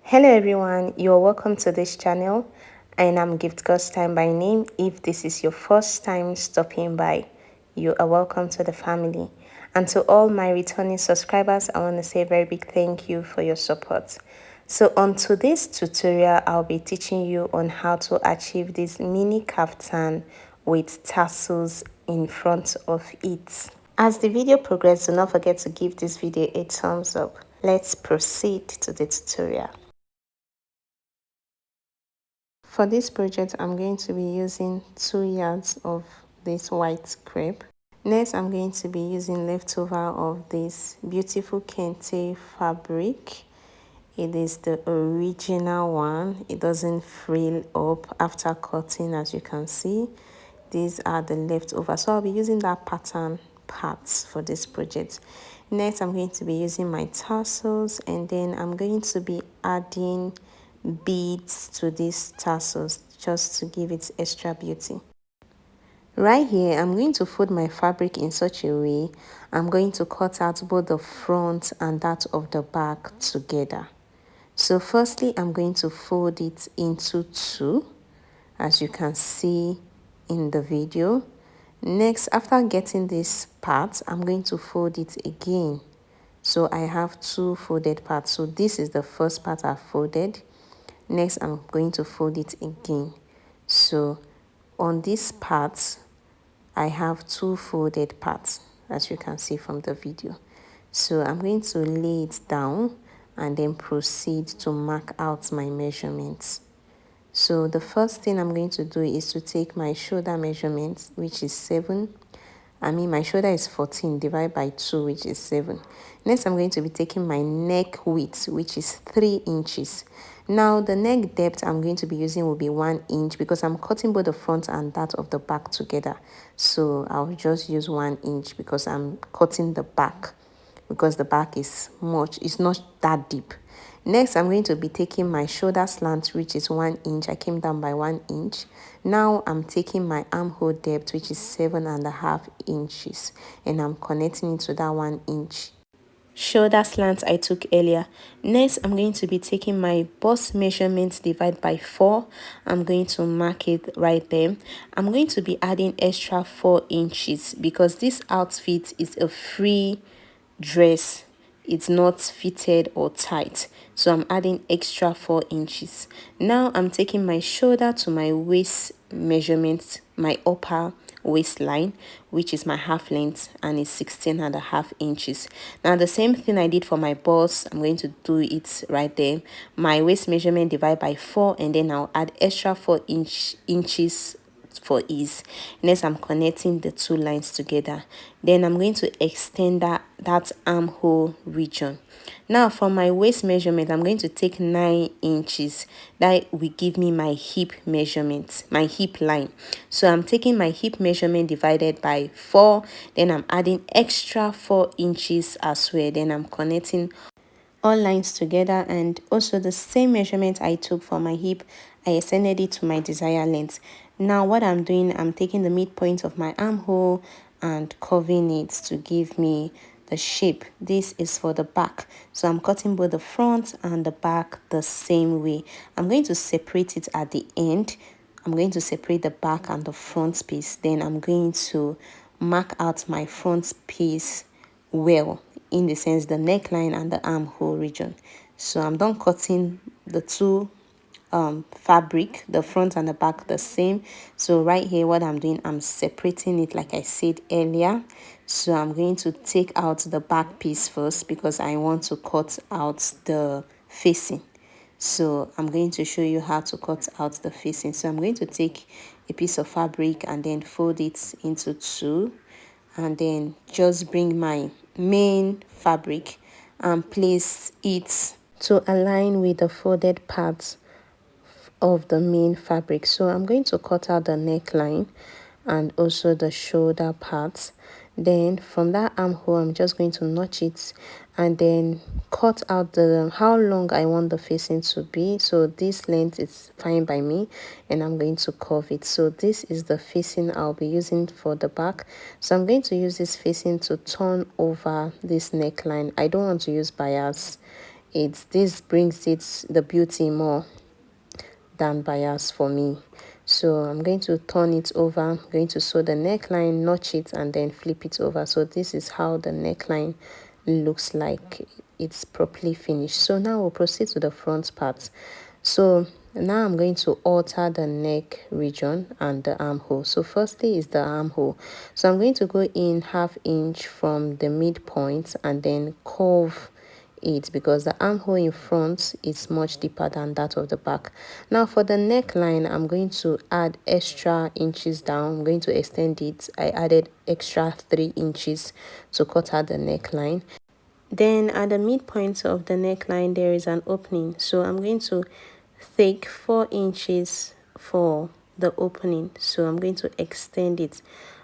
Hello everyone, you're welcome to this channel and I'm Gift God's Time by name. If this is your first time stopping by, you are welcome to the family. And to all my returning subscribers, I want to say a very big thank you for your support. So on today's tutorial, I'll be teaching you on how to achieve this mini kaftan with tassels in front of it. As the video progresses, do not forget to give this video a thumbs up. Let's proceed to the tutorial. For this project, I'm going to be using 2 yards of this white crepe. Next, I'm going to be using leftover of this beautiful kente fabric. It is the original one. It doesn't frill up after cutting, as you can see. These are the leftovers. So I'll be using that pattern parts for this project. Next, I'm going to be using my tassels, and then I'm going to be adding beads to these tassels just to give it extra beauty. Right here, I'm going to fold my fabric in such a way I'm going to cut out both the front and that of the back together. So firstly, I'm going to fold it into 2, as you can see in the video. Next, after getting this part, I'm going to fold it again. So I have 2 folded parts. So this is the first part I've folded. Next, I'm going to fold it again. So on this part, I have 2 folded parts, as you can see from the video. So I'm going to lay it down and then proceed to mark out my measurements. So the first thing I'm going to do is to take my shoulder measurement, which is 7. My shoulder is 14 divided by 2, which is 7. Next, I'm going to be taking my neck width, which is 3 inches. Now, the neck depth I'm going to be using will be 1 inch because I'm cutting both the front and that of the back together. So I'll just use 1 inch because I'm cutting the back, because the back is it's not that deep. Next, I'm going to be taking my shoulder slant, which is 1 inch. I came down by 1 inch. Now I'm taking my armhole depth, which is 7.5 inches, and I'm connecting it to that 1 inch shoulder slant I took earlier. Next, I'm going to be taking my bust measurement divided by 4. I'm going to mark it right there. I'm going to be adding extra 4 inches because this outfit is a free dress. It's not fitted or tight, so I'm adding extra 4 inches. Now I'm taking my shoulder to my waist measurement, my upper waistline, which is my half length, and it's 16.5 inches. Now the same thing I did for my bust, I'm going to do it right there. My waist measurement divided by 4, and then I'll add extra 4 inches for ease. Next, I'm connecting the 2 lines together. Then I'm going to extend that armhole region. Now for my waist measurement, I'm going to take 9 inches. That will give me my hip measurement, my hip line. So I'm taking my hip measurement divided by 4. Then I'm adding extra 4 inches as well. Then I'm connecting all lines together, and also the same measurement I took for my hip, I extended it to my desired length. Now what I'm doing, I'm taking the midpoint of my armhole and curving it to give me the shape. This is for the back, so I'm cutting both the front and the back the same way. I'm going to separate it at the end. I'm going to separate the back and the front piece. Then I'm going to mark out my front piece well, in the sense the neckline and the armhole region. So I'm done cutting the 2 fabric, the front and the back the same. So right here, what I'm doing, I'm separating it like I said earlier. So I'm going to take out the back piece first because I want to cut out the facing. So I'm going to show you how to cut out the facing. So I'm going to take a piece of fabric and then fold it into 2, and then just bring my main fabric and place it to align with the folded parts of the main fabric. So I'm going to cut out the neckline and also the shoulder parts. Then from that armhole, I'm just going to notch it and then cut out the how long I want the facing to be. So this length is fine by me, and I'm going to curve it. So this is the facing I'll be using for the back. So I'm going to use this facing to turn over this neckline. I don't want to use bias. this brings it the beauty more than bias for me. So I'm going to turn it over. I'm going to sew the neckline, notch it, and then flip it over. So this is how the neckline looks like. It's properly finished. So now we'll proceed to the front part. So now I'm going to alter the neck region and the armhole. So firstly is the armhole. So I'm going to go in 1/2 inch from the midpoint and then curve it, because the armhole in front is much deeper than that of the back. Now for the neckline, I'm going to add extra inches down. I'm going to extend it. I added extra 3 inches to cut out the neckline. Then at the midpoint of the neckline, there is an opening. So I'm going to take 4 inches for the opening. So I'm going to extend it.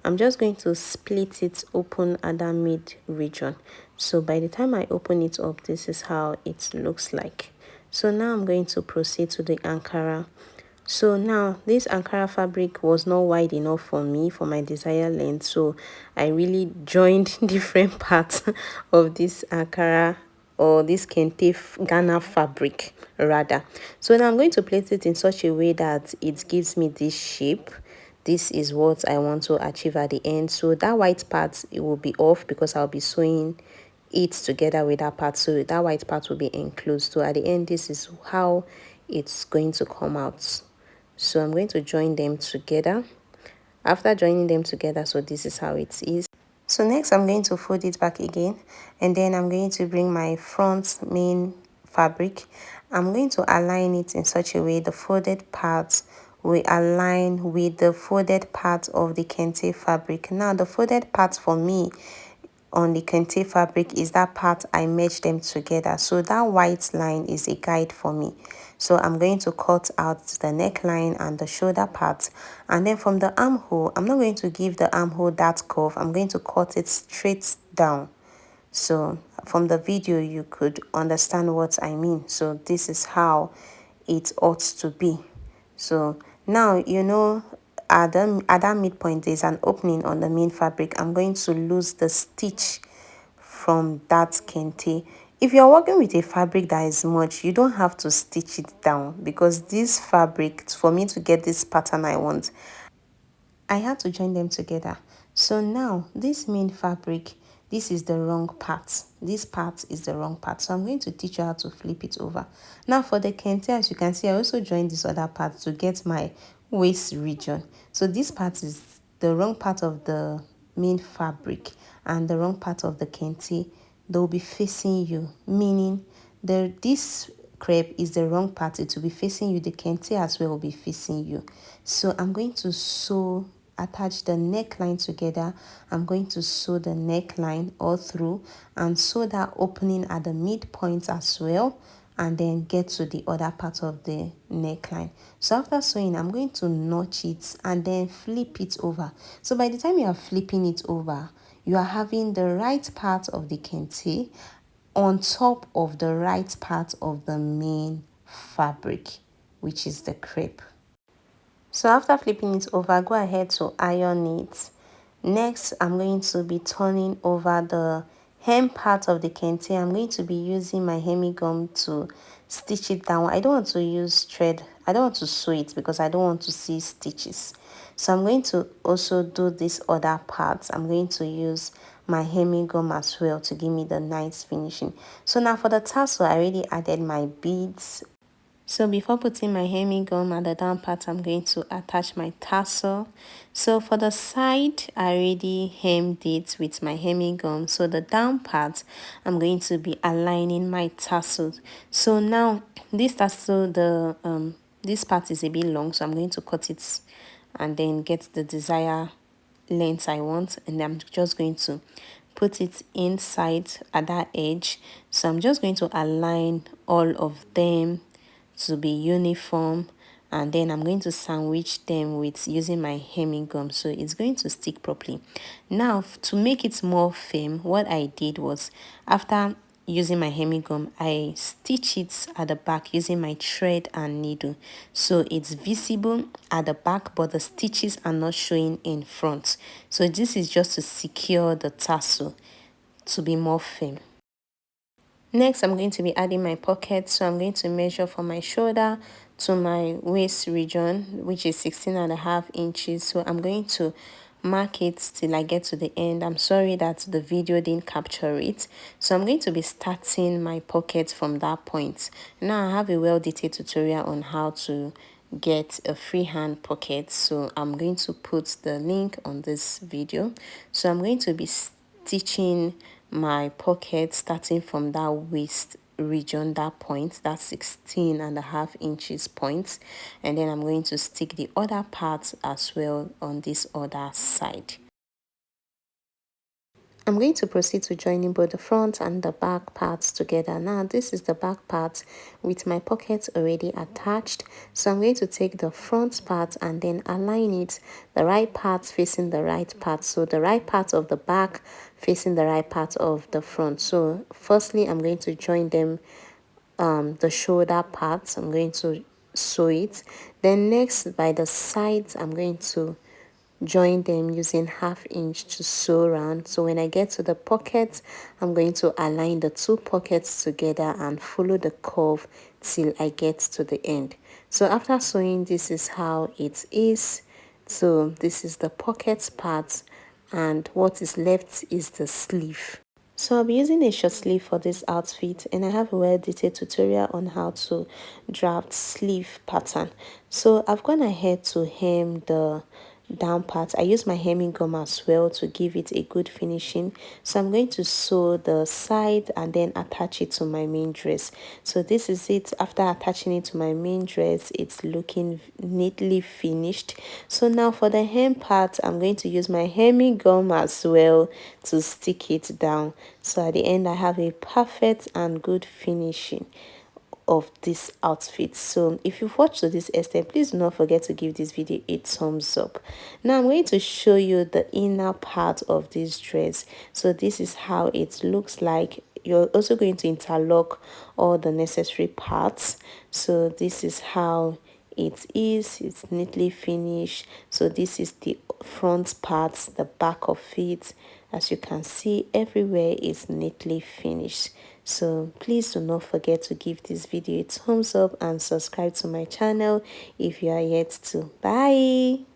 I'm just going to split it open at that mid region. So by the time I open it up, this is how it looks like. So now I'm going to proceed to the Ankara. So now this Ankara fabric was not wide enough for me for my desired length, so I really joined different parts of this Ankara, or this kente Ghana fabric rather. So now I'm going to place it in such a way that it gives me this shape. This is what I want to achieve at the end. So that white part, it will be off because I'll be sewing it together with that part, so that white part will be enclosed. So at the end, this is how it's going to come out. So I'm going to join them together. After joining them together, so this is how it is. So next I'm going to fold it back again, and then I'm going to bring my front main fabric. I'm going to align it in such a way the folded parts will align with the folded part of the kente fabric. Now the folded part for me on the kente fabric is that part I merged them together. So that white line is a guide for me. So I'm going to cut out the neckline and the shoulder part, and then from the armhole, I'm not going to give the armhole that curve. I'm going to cut it straight down. So from the video you could understand what I mean. So this is how it ought to be. So now you know at that midpoint there's an opening on the main fabric. I'm going to lose the stitch from that kente. If you're working with a fabric that is much, you don't have to stitch it down, because this fabric, for me to get this pattern I want, I had to join them together. So now this main fabric, this is the wrong part. This part is the wrong part. So I'm going to teach you how to flip it over. Now for the kente, as you can see, I also joined this other part to get my waist region. So this part is the wrong part of the main fabric, and the wrong part of the kente. They will be facing you, meaning this crepe is the wrong part. It will be facing you. The kente as well will be facing you. So I'm going to attach the neckline together. I'm going to sew the neckline all through and sew that opening at the midpoint as well, and then get to the other part of the neckline. So after sewing, I'm going to notch it and then flip it over. So by the time you are flipping it over, you are having the right part of the kente on top of the right part of the main fabric, which is the crepe. So after flipping it over, go ahead to iron it. Next, I'm going to be turning over the hem part of the kente. I'm going to be using my hemi gum to stitch it down. I don't want to use thread. I don't want to sew it because I don't want to see stitches. So I'm going to also do this other part. I'm going to use my hemi gum as well to give me the nice finishing. So now for the tassel, I already added my beads. So before putting my hemming gum at the down part, I'm going to attach my tassel. So for the side, I already hemmed it with my hemming gum. So the down part, I'm going to be aligning my tassel. So now this tassel, this part is a bit long, so I'm going to cut it and then get the desired length I want, and I'm just going to put it inside at that edge. So I'm just going to align all of them to be uniform, and then I'm going to sandwich them with using my hemming gum so it's going to stick properly. Now to make it more firm, what I did was, after using my hemming gum, I stitch it at the back using my thread and needle, so it's visible at the back but the stitches are not showing in front. So this is just to secure the tassel to be more firm. Next, I'm going to be adding my pocket. So I'm going to measure from my shoulder to my waist region, which is 16.5 inches. So I'm going to mark it till I get to the end. I'm sorry that the video didn't capture it. So I'm going to be starting my pocket from that point. Now I have a well-detailed tutorial on how to get a freehand pocket. So I'm going to put the link on this video. So I'm going to be stitching my pocket starting from that waist region, that point, that 16.5 inches point, and then I'm going to stick the other part as well on this other side. I'm going to proceed to joining both the front and the back parts together. Now this is the back part with my pockets already attached. So I'm going to take the front part and then align it, the right part facing the right part. So the right part of the back facing the right part of the front. So firstly, I'm going to join them, the shoulder parts. I'm going to sew it. Then next, by the sides, I'm going to join them using 1/2 inch to sew around. So when I get to the pocket, I'm going to align the two pockets together and follow the curve till I get to the end. So after sewing, this is how it is. So this is the pocket part, and what is left is the sleeve. So I'll be using a short sleeve for this outfit, and I have a well-detailed tutorial on how to draft sleeve pattern. So I've gone ahead to hem the down part. I use my hemming gum as well to give it a good finishing. So I'm going to sew the side and then attach it to my main dress. So this is it. After attaching it to my main dress, it's looking neatly finished. So now for the hem part, I'm going to use my hemming gum as well to stick it down. So at the end, I have a perfect and good finishing of this outfit. So if you've watched to this extent, please do not forget to give this video a thumbs up. Now I'm going to show you the inner part of this dress. So this is how it looks like. You're also going to interlock all the necessary parts. So this is how it is. It's neatly finished. So this is the front part, the back of it. As you can see, everywhere is neatly finished. So please do not forget to give this video a thumbs up and subscribe to my channel if you are yet to. Bye.